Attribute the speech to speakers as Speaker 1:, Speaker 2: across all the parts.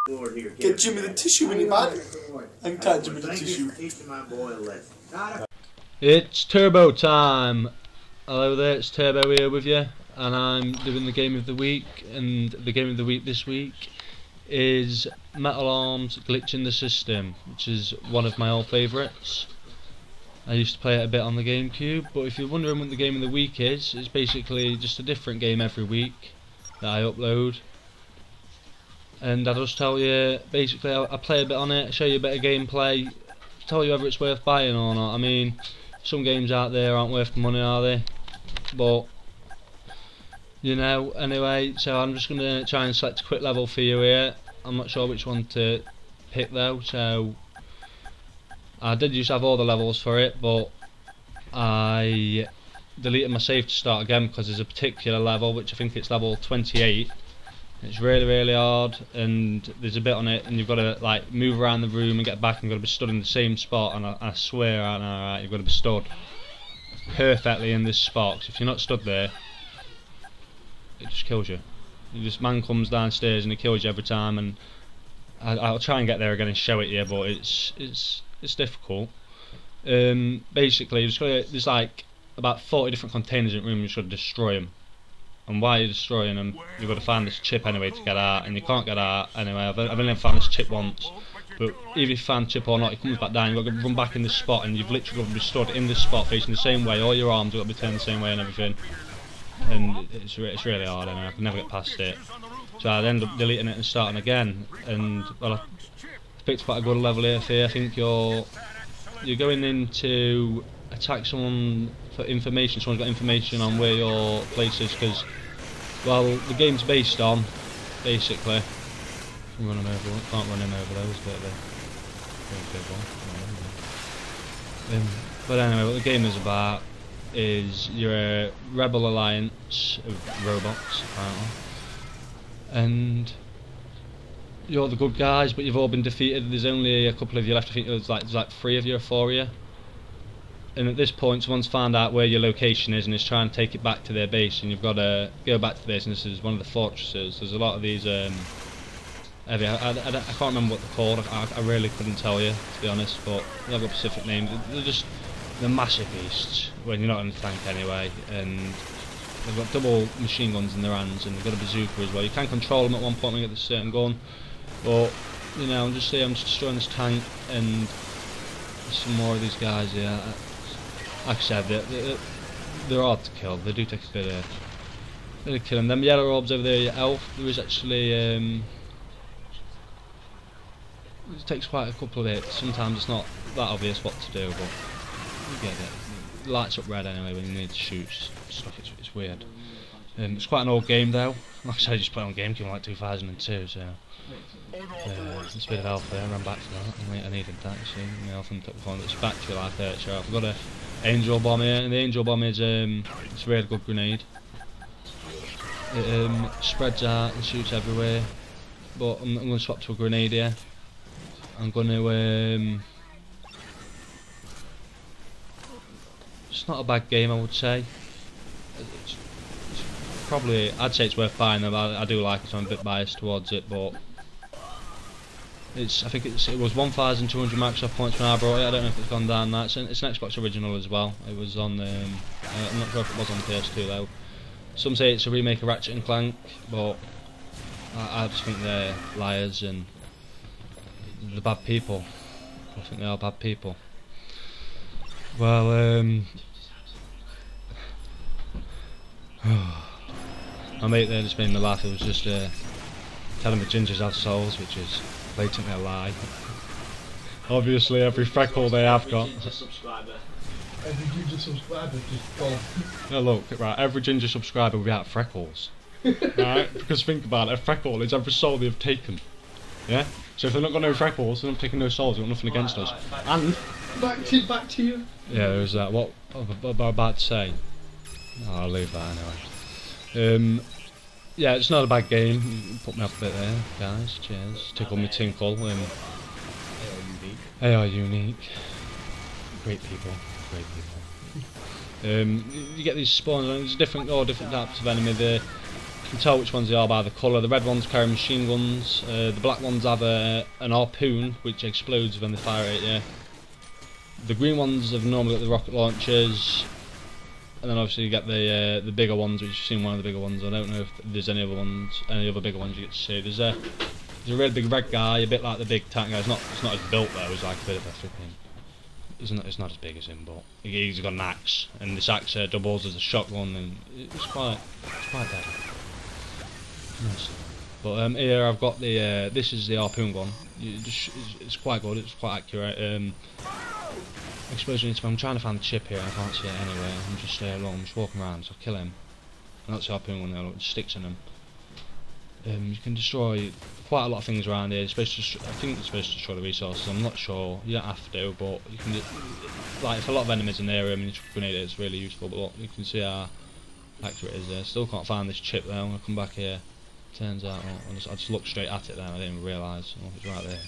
Speaker 1: Get Jimmy the tissue in your bag and tie Jimmy the tissue.
Speaker 2: It's Turbo time. Hello there, it's Turbo here with you, and I'm doing the game of the week. And the game of the week this week is Metal Arms Glitch in the System, which is one of my old favourites. I used to play it a bit on the GameCube, but if you're wondering what the game of the week is, it's basically just a different game every week that I upload. And I'll just tell you, basically I play a bit on it, show you a bit of gameplay, tell you whether it's worth buying or not. I mean, some games out there aren't worth the money, are they? But, you know, anyway, so I'm just going to try and select a quick level for you here. I'm not sure which one to pick though, so I did used to have all the levels for it, but I deleted my save to start again because there's a particular level, which I think it's level 28. It's really hard, and there's a bit on it, and you've got to like move around the room and get back, and you've got to be stood in the same spot. And I swear, right, you've got to be stood perfectly in this spot. 'Cause if you're not stood there, it just kills you. This man comes downstairs and he kills you every time. And I'll try and get there again and show it to you, but it's difficult. Basically, there's like about 40 different containers in the room. You just got to destroy them. And while you're destroying them, you've got to find this chip anyway to get out, and you can't get out anyway. I've only found this chip once, but either you find the chip or not, it comes back down. You've got to run back in this spot, and you've literally got to be stood in this spot facing the same way. All your arms have got to be turned the same way and everything. And it's really hard, and I can never get past it. So I'd end up deleting it and starting again. And well, I picked quite a good level here for you. I think you're going in to attack someone for information. Someone's got information on where your place is, because, well, the game's based on, basically, can't run him over those, but but anyway, what the game is about is you're a rebel alliance of robots, apparently, and you're the good guys, but you've all been defeated. There's only a couple of you left. I think there's like 3 of you or 4 of you. And at this point, someone's found out where your location is and is trying to take it back to their base, and you've got to go back to this. And this is one of the fortresses. There's a lot of these heavy. I can't remember what they're called. I really couldn't tell you, to be honest. But they've got specific names. They're massive beasts when you're not in the tank anyway. And they've got double machine guns in their hands, and they've got a bazooka as well. You can control them at one point when you get this certain gun. But you know, I'm just destroying this tank, and there's some more of these guys here. Like I said, they're hard to kill. They do take a bit of killing. Them yellow orbs over there, your elf, there is actually it takes quite a couple of hits. Sometimes it's not that obvious what to do, but you get it. It lights up red anyway when you need to shoot stuff. It's weird. It's quite an old game though. Like I said, I just played on GameCube like 2002, so it's a bit of health there. I ran back to that. I needed that. You see, my health and took the phone. It's back to life there. So I've got a Angel Bomb here, and the Angel Bomb is it's a really good grenade. It spreads out and shoots everywhere. But I'm going to swap to a grenade here. I'm going to it's not a bad game, I would say. It's probably, I'd say it's worth buying them. I do like it, so I'm a bit biased towards it, but I think it was 1,200 Microsoft points when I brought it. I don't know if it's gone down that. It's an Xbox original as well. It was on I'm not sure if it was on PS2 though. Some say it's a remake of Ratchet and Clank, but I just think they're liars and they're bad people. I think they are bad people. Well, my mate there just made me laugh. It was just telling me gingers have souls, which is blatantly a lie. Obviously, every freckle they have got.
Speaker 1: Every ginger subscriber just gone.
Speaker 2: No, look, right, every ginger subscriber without freckles. Right? Because think about it, a freckle is every soul they've taken. Yeah? So if they've not got no freckles, they're not taking no souls, they've got nothing against us. And
Speaker 1: back to you.
Speaker 2: yeah, there was that. What was I about to say? Oh, I'll leave that anyway. Yeah, it's not a bad game. You put me off a bit there, guys. Cheers. Tickle me tinkle. They are unique. Great people. Great people. You get these spawns, and there's different types of enemy. The can tell which ones they are by the colour. The red ones carry machine guns, the black ones have an harpoon which explodes when they fire it, yeah. The green ones have normally got the rocket launchers, and then obviously you get the bigger ones, which you've seen one of the bigger ones. I don't know if there's any other bigger ones you get to see. There's a really big red guy, a bit like the big tank guy. It's not as built though. It's like a bit of a flipping. It's not as big as him, but he's got an axe, and this axe doubles as a shotgun, and it's quite deadly. Yes. But here I've got the this is the harpoon gun. It's quite good. It's quite accurate. Explosion. I'm trying to find the chip here. I can't see it anyway. I'm just I'm just walking around, so I'll kill him. And that's the harpoon gun. There, it sticks in him. You can destroy quite a lot of things around here. I think it's supposed to destroy the resources. I'm not sure. You don't have to, but you can. Like, if a lot of enemies in the area, I mean, grenade it, it's really useful. But look, you can see how accurate it is there. Still can't find this chip though. I'm gonna come back here. Turns out, I just looked straight at it then. I didn't even realise. Oh, it's right there.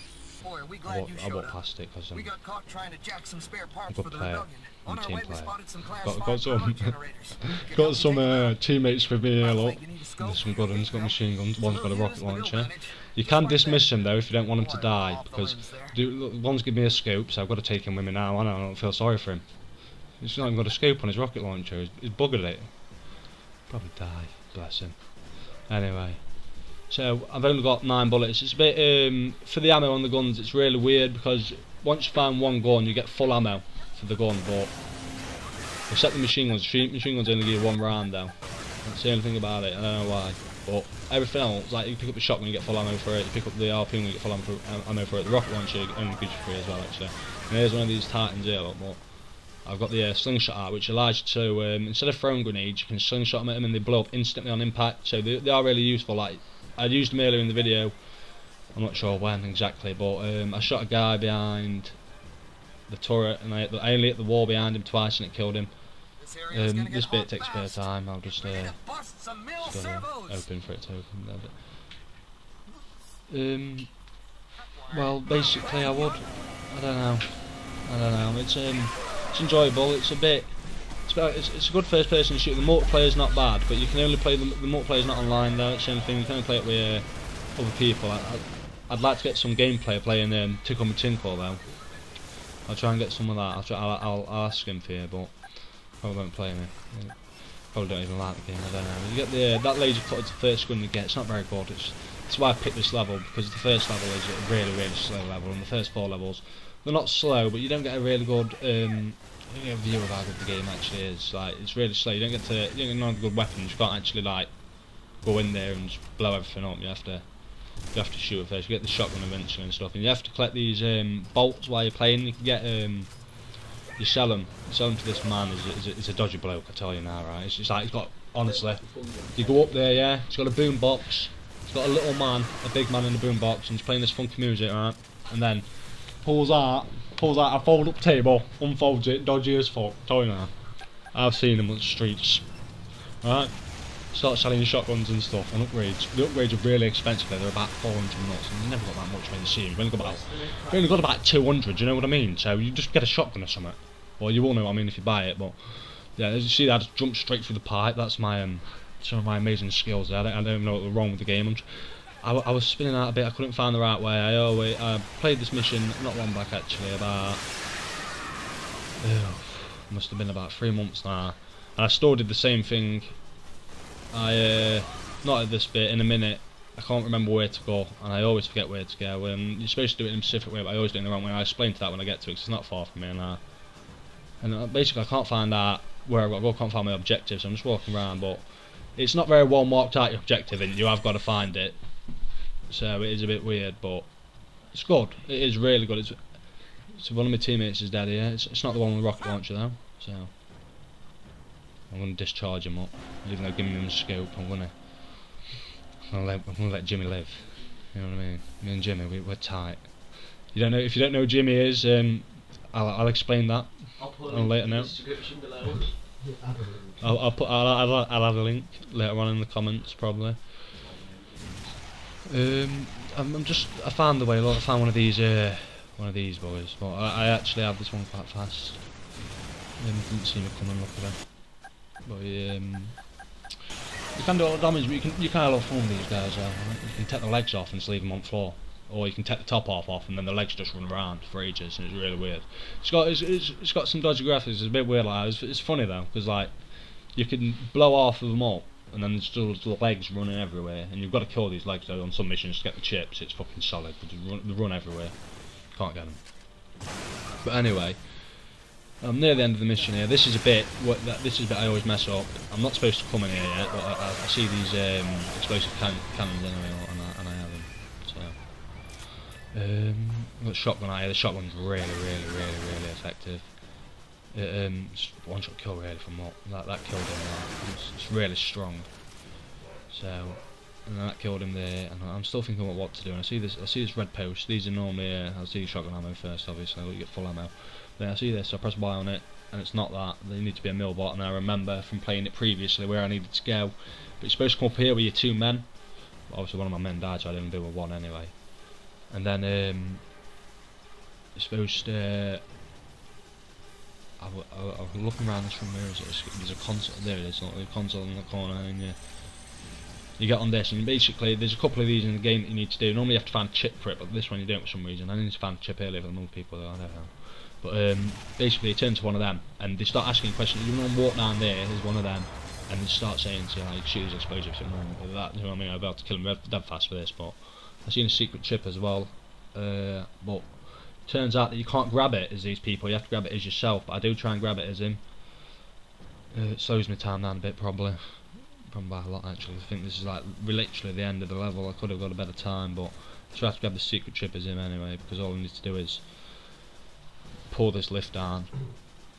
Speaker 3: Boy, we glad you showed
Speaker 2: I walked
Speaker 3: up.
Speaker 2: past it because
Speaker 3: we got caught trying to jack some spare parts
Speaker 2: good
Speaker 3: for the
Speaker 2: player.
Speaker 3: rebellion. On our
Speaker 2: Team
Speaker 3: way, we
Speaker 2: player.
Speaker 3: spotted some class
Speaker 2: Got
Speaker 3: 5
Speaker 2: some
Speaker 3: generators.
Speaker 2: got some teammates with me here. Look,
Speaker 3: You need a scope?
Speaker 2: there's some good ones. Got machine guns. One's got a rocket launcher. You can dismiss him though if you don't want him to die, because look, one's give me a scope, so I've got to take him with me now. I don't feel sorry for him. He's not even got a scope on his rocket launcher. He's buggered it. Probably die. Bless him. Anyway. So I've only got 9 bullets. It's a bit for the ammo on the guns. It's really weird because once you find one gun, you get full ammo for the gun. But except the machine guns, machine guns only give you 1 round though. That's the only thing about it. I don't know why. But everything else, like you pick up the shotgun, you get full ammo for it. You pick up the harpoon, you get full ammo for it. The rocket launcher only gives you 3 as well, actually. And here's one of these Titans here. Look, but I've got the slingshot out, which allows you to instead of throwing grenades, you can slingshot them at them and they blow up instantly on impact. So they are really useful. Like, I used them earlier in the video, I'm not sure when exactly, but I shot a guy behind the turret and I only hit the wall behind him twice and it killed him. This bit takes a bit of time. I'll just open for it to open. Well, basically I don't know. It's enjoyable. It's a good first person shooter. The multiplayer's not bad, but you can only play the multiplayer's not online though. It's the only thing. You can only play it with other people. I'd like to get some gameplay playing Tickle Me Tinkle though. I'll try and get some of that. I'll ask him for you, but probably won't play me. Probably don't even like the game. I don't know. You get that laser cutter to the first gun you get. It's not very good. That's why I picked this level, because the first level is a really slow level, and the first 4 levels they're not slow, but you don't get a really good view of how good the game actually is. Like, it's really slow. You don't get no good weapons. You can't actually like go in there and just blow everything up. You have to shoot it first. You get the shotgun eventually and stuff, and you have to collect these bolts while you're playing. You can get you sell them to this man. Is a dodgy bloke, I tell you now, right? It's just like he's got, honestly, you go up there, yeah. He's got a boom box. He's got a little man, a big man in the boom box, and he's playing this funky music, right? And then pulls out a fold-up table, unfolds it, dodgy as fuck. Tell you now, I've seen them on the streets, right? Start selling shotguns and stuff and upgrades. The upgrades are really expensive. They're about 400 nuts, and you never got that much when you see them. You've only got about 200. You know what I mean? So you just get a shotgun or something. Well, you will know what I mean if you buy it. But yeah, as you see, that I just jumped straight through the pipe. That's my some of my amazing skills there. I don't know what was wrong with the game. I was spinning out a bit. I couldn't find the right way. I played this mission not long back actually. Must have been about 3 months now, and I still did the same thing. Not at this bit, in a minute. I can't remember where to go, and I always forget where to go. You're supposed to do it in a specific way, but I always do it in the wrong way. I explain to that when I get to it, because it's not far from me. And basically, I can't find out where I've got to go. I can't find my objectives. I'm just walking around, but it's not very well marked out your objective, and you have got to find it. So it is a bit weird, but it's good. It is really good. It's one of my teammates is dead here. It's not the one with the rocket launcher though. So I'm gonna discharge him up, even though giving him a scope. I'm gonna let Jimmy live. You know what I mean? Me and Jimmy, we're tight. You don't know if you don't know who Jimmy is. I'll explain that on a later note.
Speaker 4: Description below.
Speaker 2: I'll add a link later on in the comments probably. I found the way. Look, I found one of these boys, but I actually have this one quite fast. Didn't see me coming, look at him. But You can do a lot of damage, but you can have a lot of fun with these guys. Right? You can take the legs off and just leave them on the floor, or you can take the top off, and then the legs just run around for ages, and it's really weird. It's got some dodgy graphics. It's a bit weird. Like it's funny though, because like you can blow half of them up, and then there's still the legs running everywhere, and you've got to kill these legs though on some missions to get the chips. It's fucking solid, but they run everywhere. Can't get them. But anyway, I'm near the end of the mission here. This is a bit I always mess up. I'm not supposed to come in here yet, but I see these explosive cannons anyway, and I have them. So I've got a shotgun out here. The shotgun's really effective. It's one shot kill really from what that killed him. It's really strong. So. And that killed him there, and I'm still thinking about what to do. And I see this red post. These are normally I'll see shotgun ammo first, obviously. You get full ammo. Then I see this. So I press Y on it, and it's not that. They need to be a mill bot, and I remember from playing it previously where I needed to go. But you're supposed to come up here with your 2 men. Obviously, one of my men died, so I didn't do with 1 anyway. And then you're supposed to. I'm looking around this room. Where is it? There's a console. There it is. A console in the corner, and you get on this, and basically there's a couple of these in the game that you need to do. Normally you have to find a chip for it, but this one you don't for some reason. I need to find a chip earlier than other people, though, I don't know. But basically you turn to one of them, and they start asking questions. You want to walk down there, there's one of them, and they start saying to you, like, shoot these explosives, and that, you know what I mean? I'm about to kill them dead fast for this, but I've seen a secret chip as well. But turns out that you can't grab it as these people, you have to grab it as yourself, but I do try and grab it as him. It slows my time down a bit, probably by a lot actually. I think this is like literally the end of the level. I could have got a better time, but I try to grab the secret chip as him anyway, because all I need to do is pull this lift down.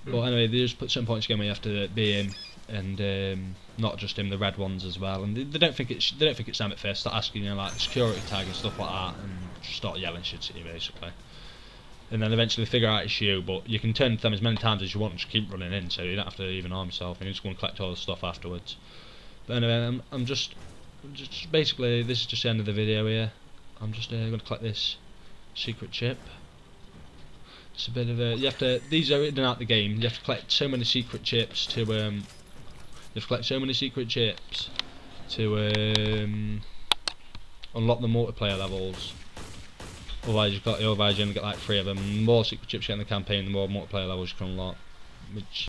Speaker 2: But anyway, there's certain points again where you have to be him, and not just him, the red ones as well. And they don't think it's them at first. Start asking you like security tag and stuff like that, and just start yelling shit at you basically. And then eventually figure out it's you, but you can turn to them as many times as you want and just keep running in, so you don't have to even harm yourself, and you just go and collect all the stuff afterwards. But anyway, I'm just basically, this is just the end of the video here. I'm just going to collect this secret chip. It's a bit of a, these are in and out the game. You have to collect so many secret chips to unlock the multiplayer levels. Otherwise you only get like 3 of them. The more secret chips you get in the campaign, the more multiplayer levels you can unlock. Which